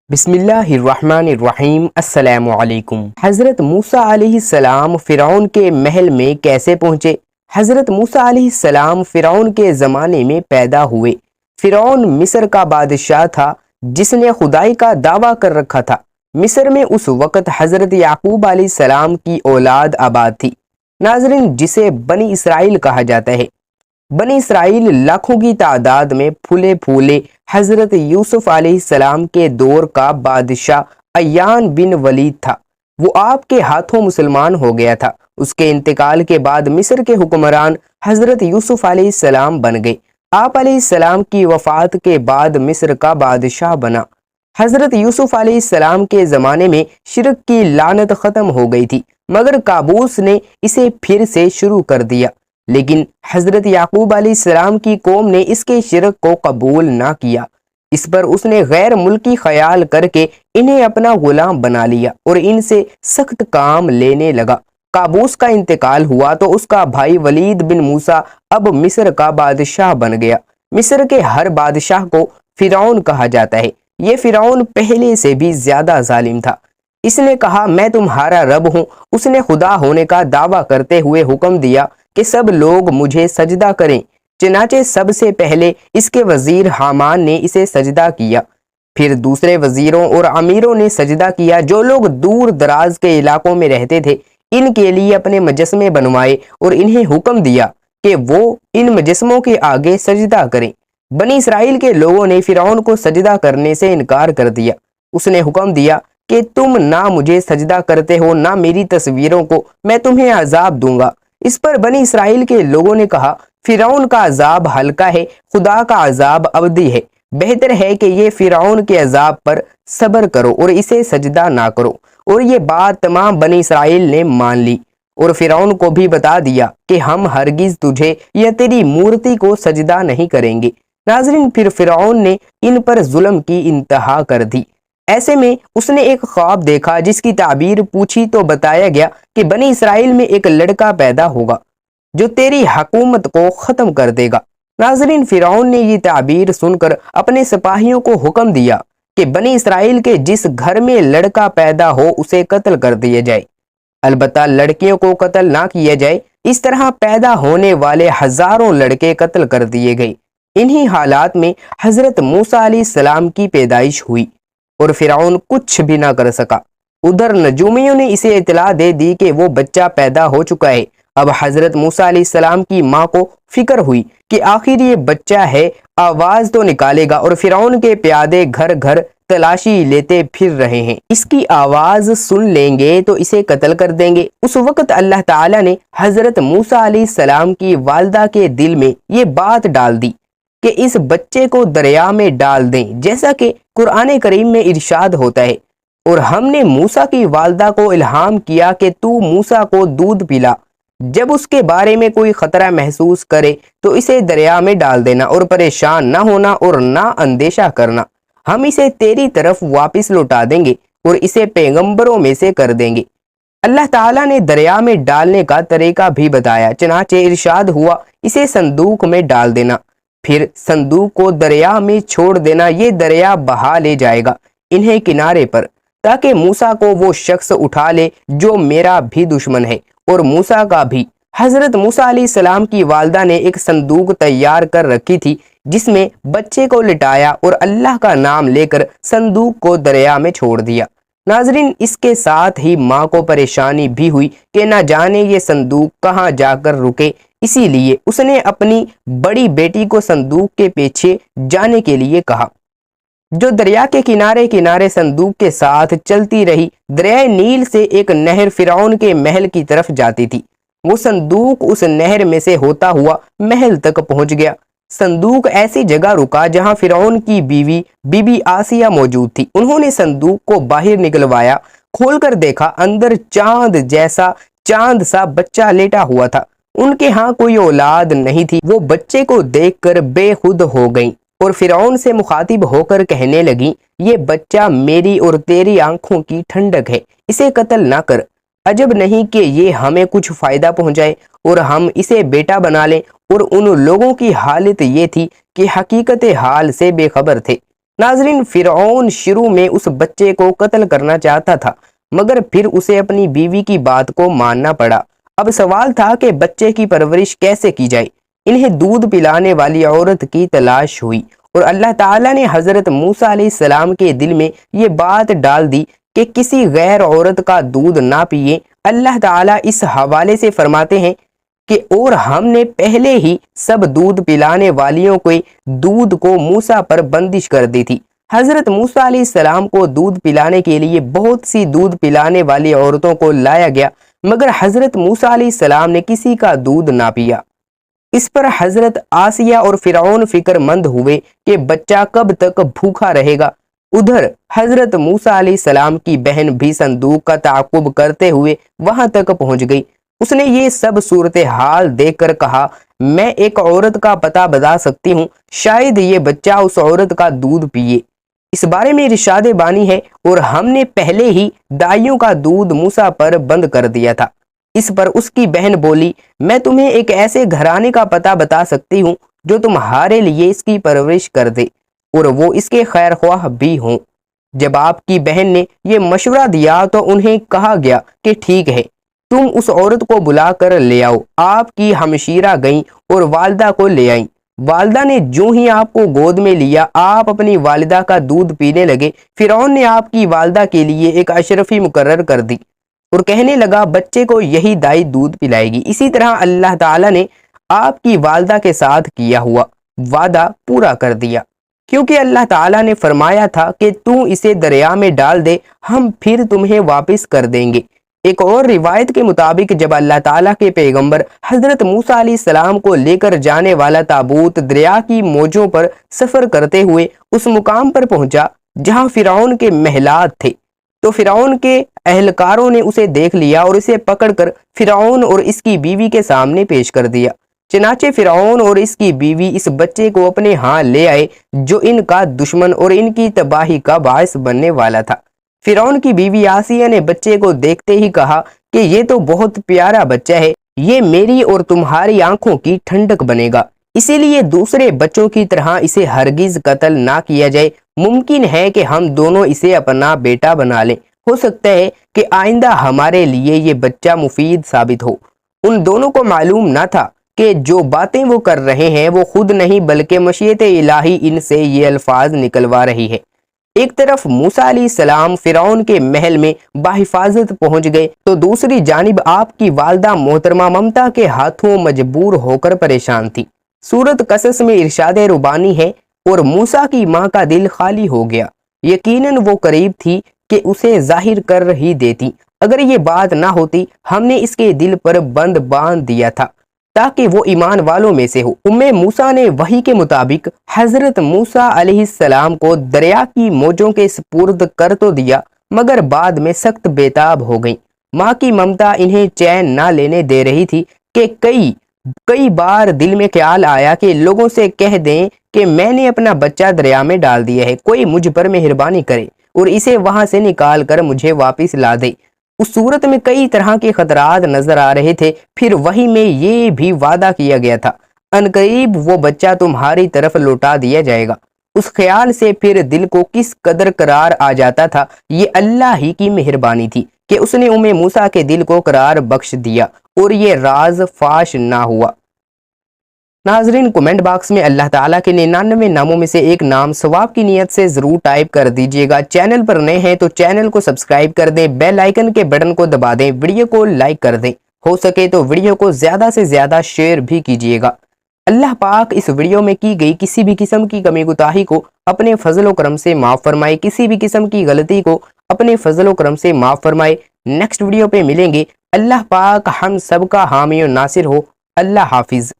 बिस्मिल्लाहिर्रहमानिर्रहीम। अस्सलामु अलैकुम। हज़रत मूसा अलैहिस्सलाम फ़िरौन के महल में कैसे पहुँचे? हज़रत मूसा अलैहिस्सलाम फ़िरौन के ज़माने में पैदा हुए। फ़िरौन मिस्र का बादशाह था जिसने खुदाई का दावा कर रखा था। मिस्र में उस वक़्त हज़रत याकूब अलैहिस्सलाम की औलाद आबाद थी। नाज़रीन, जिसे बनी इसराइल कहा जाता है। बनी इसराइल लाखों की तादाद में फूले फूले हजरत यूसुफ अलैहिस्सलाम के दौर का बादशाह अय्यान बिन वलीद था। वो आपके हाथों मुसलमान हो गया था। उसके इंतकाल के बाद मिस्र के हुक्मरान हजरत यूसुफ अलैहिस्सलाम बन गए। आप अलैहिस्सलाम की वफात के बाद मिस्र का बादशाह बना। हजरत यूसुफ अलैहिस्सलाम के ज़माने में शिरक की लानत ख़त्म हो गई थी, मगर काबूस ने इसे फिर से शुरू कर दिया। लेकिन हजरत याकूब अलैहिस्सलाम की कौम ने इसके शिरक को कबूल ना किया। इस पर उसने गैर मुल्की ख्याल करके इन्हें अपना गुलाम बना लिया और इनसे सख्त काम लेने लगा। काबूस का इंतकाल हुआ तो उसका भाई वलीद बिन मूसा अब मिस्र का बादशाह बन गया। मिस्र के हर बादशाह को फिरौन कहा जाता है। ये फिरौन पहले से भी ज्यादा जालिम था। इसने कहा, मैं तुम्हारा रब हूँ। उसने खुदा होने का दावा करते हुए हुक्म दिया कि सब लोग मुझे सजदा करें। चनाचे सबसे पहले इसके वजीर हामान ने इसे सजदा किया, फिर दूसरे वजीरों और अमीरों ने सजदा किया। जो लोग दूर दराज के इलाकों में रहते थे, इनके लिए अपने मुजस्समे बनवाए और इन्हें हुक्म दिया कि वो इन मुजस्समों के आगे सजदा करें। बनी इसराइल के लोगों ने फिरौन को सजदा करने से इनकार कर दिया। उसने हुक्म दिया कि तुम ना मुझे सजदा करते हो ना मेरी तस्वीरों को, मैं तुम्हें अजाब दूंगा। इस पर बनी इसराइल के लोगों ने कहा, फिरौन का अजाब हल्का है, खुदा का अजाब अवधी है। बेहतर है कि ये फिरौन के अजाब पर सब्र करो और इसे सजदा ना करो। और ये बात तमाम बनी इसराइल ने मान ली और फिरौन को भी बता दिया कि हम हरगिज तुझे या तेरी मूर्ति को सजदा नहीं करेंगे। नाजरीन, फिर फिरौन ने इन पर जुल्म की इंतहा कर दी। ऐसे में उसने एक ख्वाब देखा जिसकी ताबीर पूछी तो बताया गया कि बनी इसराइल में एक लड़का पैदा होगा जो तेरी हुकूमत को ख़त्म कर देगा। नाजरीन, फिरौन ने ये ताबीर सुनकर अपने सिपाहियों को हुक्म दिया कि बनी इसराइल के जिस घर में लड़का पैदा हो उसे कत्ल कर दिया जाए। अलबत्ता लड़कियों को कत्ल ना किया जाए। इस तरह पैदा होने वाले हजारों लड़के कत्ल कर दिए गए। इन्हीं हालात में हजरत मूसा अलैहिस्सलाम की पैदाइश हुई और फिरौन कुछ भी ना कर सका। उधर नजूमियों ने इसे इतला दे दी कि वो बच्चा पैदा हो चुका है। अब हजरत मूसा अलैहिस्सलाम की माँ को फिक्र हुई कि आखिर ये बच्चा है, आवाज तो निकालेगा। और फिरौन के प्यादे घर घर तलाशी लेते फिर रहे हैं, इसकी आवाज सुन लेंगे तो इसे कत्ल कर देंगे। उस वक्त अल्लाह ताला ने हजरत मूसा अलैहिस्सलाम की वालदा के दिल में ये बात डाल दी कि इस बच्चे को दरिया में डाल दें, जैसा कि कुरान करीम में इरशाद होता है, और हमने मूसा की वालदा को इल्हाम किया कि तू मूसा को दूध पिला। जब उसके बारे में कोई खतरा महसूस करे तो इसे दरिया में डाल देना और परेशान ना होना और ना अंदेशा करना। हम इसे तेरी तरफ वापस लौटा देंगे और इसे पैगंबरों में से कर देंगे। अल्लाह ताला ने दरिया में डालने का तरीका भी बताया। चनाचे इरशाद हुआ, इसे संदूक में डाल देना, फिर संदूक को दरिया में छोड़ देना। ये दरिया बहा ले जाएगा इन्हें किनारे पर, ताकि मूसा को वो शख्स उठा ले जो मेरा भी दुश्मन है और मूसा का भी। हजरत मूसा अलैहिस्सलाम की वालदा ने एक संदूक तैयार कर रखी थी जिसमें बच्चे को लिटाया और अल्लाह का नाम लेकर संदूक को दरिया में छोड़ दिया। नाजरीन, इसके साथ ही माँ को परेशानी भी हुई कि ना जाने ये संदूक कहाँ जाकर रुके। इसीलिए उसने अपनी बड़ी बेटी को संदूक के पीछे जाने के लिए कहा, जो दरिया के किनारे किनारे संदूक के साथ चलती रही। दरिया नील से एक नहर फिरौन के महल की तरफ जाती थी। वो संदूक उस नहर में से होता हुआ महल तक पहुंच गया। संदूक ऐसी जगह रुका जहां फिरौन की बीवी बीबी आसिया मौजूद थी। उन्होंने संदूक को बाहर निकलवाया, खोलकर देखा, अंदर चांद सा बच्चा लेटा हुआ था। उनके यहाँ कोई औलाद नहीं थी। वो बच्चे को देखकर बेखुद हो गईं और फिरौन से मुखातिब होकर कहने लगी, ये बच्चा मेरी और तेरी आंखों की ठंडक है, इसे कत्ल ना कर। अजब नहीं कि ये हमें कुछ फायदा पहुंचाए और हम इसे बेटा बना लें। और उन लोगों की हालत ये थी कि हकीकत हाल से बेखबर थे। नाज़रीन, फिरौन शुरू में उस बच्चे को कत्ल करना चाहता था, मगर फिर उसे अपनी बीवी की बात को मानना पड़ा। अब सवाल था कि बच्चे की परवरिश कैसे की जाए। इन्हें दूध पिलाने वाली औरत की तलाश हुई और अल्लाह ताला ने हजरत मूसा अलैहिस्सलाम के दिल में ये बात डाल दी कि किसी गैर औरत का दूध ना पिए। अल्लाह ताला इस हवाले से फरमाते हैं कि और हमने पहले ही सब दूध पिलाने वालियों के दूध को मूसा पर बंदिश कर दी थी। हजरत मूसा अलैहिस्सलाम को दूध पिलाने के लिए बहुत सी दूध पिलाने वाली औरतों को लाया गया, मगर हजरत मूसा अलैहिस्सलाम ने किसी का दूध ना पिया। इस पर हजरत आसिया और फिरौन फिक्रमंद हुए कि बच्चा कब तक भूखा रहेगा। उधर हजरत मूसा अलैहिस्सलाम की बहन भी संदूक का ताक़ुब करते हुए वहां तक पहुंच गई। उसने ये सब सूरत हाल देखकर कहा, मैं एक औरत का पता बता सकती हूँ, शायद ये बच्चा उस औरत का दूध पिए। इस बारे में इरशाद बानी है, और हमने पहले ही दाइयों का दूध मूसा पर बंद कर दिया था। इस पर उसकी बहन बोली, मैं तुम्हें एक ऐसे घराने का पता बता सकती हूँ जो तुम्हारे लिए इसकी परवरिश कर दे और वो इसके खैर ख्वाह भी हों। जब आपकी बहन ने ये मशवरा दिया तो उन्हें कहा गया कि ठीक है, तुम उस औरत को बुला कर ले आओ। आपकी हमशीरा गईं और वालिदा को ले आई। वालिदा ने जो ही आपको गोद में लिया, आप अपनी वालिदा का दूध पीने लगे। फिरौन ने आपकी वालिदा के लिए एक अशरफी मुकर्रर कर दी और कहने लगा, बच्चे को यही दाई दूध पिलाएगी। इसी तरह अल्लाह ताला ने आपकी वालिदा के साथ किया हुआ वादा पूरा कर दिया, क्योंकि अल्लाह ताला ने फरमाया था कि तू इसे दरिया में डाल दे, हम फिर तुम्हें वापस कर देंगे। एक और रिवायत के मुताबिक जब अल्लाह ताला के पैगंबर हजरत मूसा अलैहिस्सलाम को लेकर जाने वाला ताबूत दरिया की मौजों पर सफर करते हुए उस मुकाम पर पहुंचा जहां फिरौन के महलात थे, तो फिरौन के अहलकारों ने उसे देख लिया और इसे पकड़कर फिरौन और इसकी बीवी के सामने पेश कर दिया। चनाचे फिरौन और इसकी बीवी इस बच्चे को अपने यहाँ ले आए जो इनका दुश्मन और इनकी तबाही का बायस बनने वाला था। फिरौन की बीवी आसिया ने बच्चे को देखते ही कहा कि ये तो बहुत प्यारा बच्चा है, ये मेरी और तुम्हारी आंखों की ठंडक बनेगा, इसीलिए दूसरे बच्चों की तरह इसे हरगिज कत्ल ना किया जाए। मुमकिन है कि हम दोनों इसे अपना बेटा बना लें। हो सकता है कि आइंदा हमारे लिए ये बच्चा मुफीद साबित हो। उन दोनों को मालूम न था कि जो बातें वो कर रहे हैं वो खुद नहीं बल्कि मशीयत इलाही इनसे ये अल्फाज निकलवा रही है। एक तरफ मूसा अलैहिस्सलाम फिरौन के महल में बाहिफाजत पहुंच गए, तो दूसरी जानिब आपकी वालिदा मोहतरमा ममता के हाथों मजबूर होकर परेशान थी। सूरत कसस में इरशाद रुबानी है, और मूसा की माँ का दिल खाली हो गया। यकीनन वो करीब थी कि उसे जाहिर कर ही देती। अगर ये बात ना होती, हमने इसके दिल पर बंद बांध दिया था ताकि वो ईमान वालों में से हो। उम्मे मूसा ने वही के मुताबिक हजरत मूसा अलैहिस्सलाम को दरिया की मौजों के सुपुर्द कर तो दिया, मगर बाद में सख्त बेताब हो गई। माँ की ममता इन्हें चैन ना लेने दे रही थी कि कई बार दिल में ख्याल आया कि लोगों से कह दें कि मैंने अपना बच्चा दरिया में डाल दिया है, कोई मुझ पर मेहरबानी करे और इसे वहां से निकाल कर मुझे वापस ला दे। उस सूरत में कई तरह के खतरात नजर आ रहे थे। फिर वही में ये भी वादा किया गया था, अनकरीब वो बच्चा तुम्हारी तरफ लौटा दिया जाएगा। उस ख्याल से फिर दिल को किस कदर करार आ जाता था। ये अल्लाह ही की मेहरबानी थी कि उसने उम्मे मूसा के दिल को करार बख्श दिया और ये राज फाश ना हुआ। नाजरीन, कमेंट बॉक्स में अल्लाह ताला के 99 नामों में से एक नाम सवाब की नीयत से जरूर टाइप कर दीजिएगा। चैनल पर नए हैं तो चैनल को सब्सक्राइब कर दें, बेल आइकन के बटन को दबा दें, वीडियो को लाइक कर दें, हो सके तो वीडियो को ज्यादा से ज्यादा शेयर भी कीजिएगा। अल्लाह पाक इस वीडियो में की गई किसी भी किस्म की कमी गुताही को अपने फजल करम से माफ फरमाए, किसी भी किस्म की गलती को अपने फजल करम से माफ फरमाए। नेक्स्ट वीडियो पे मिलेंगे। अल्लाह पाक हम सबका हामी और नासिर हो। अल्लाह हाफिज।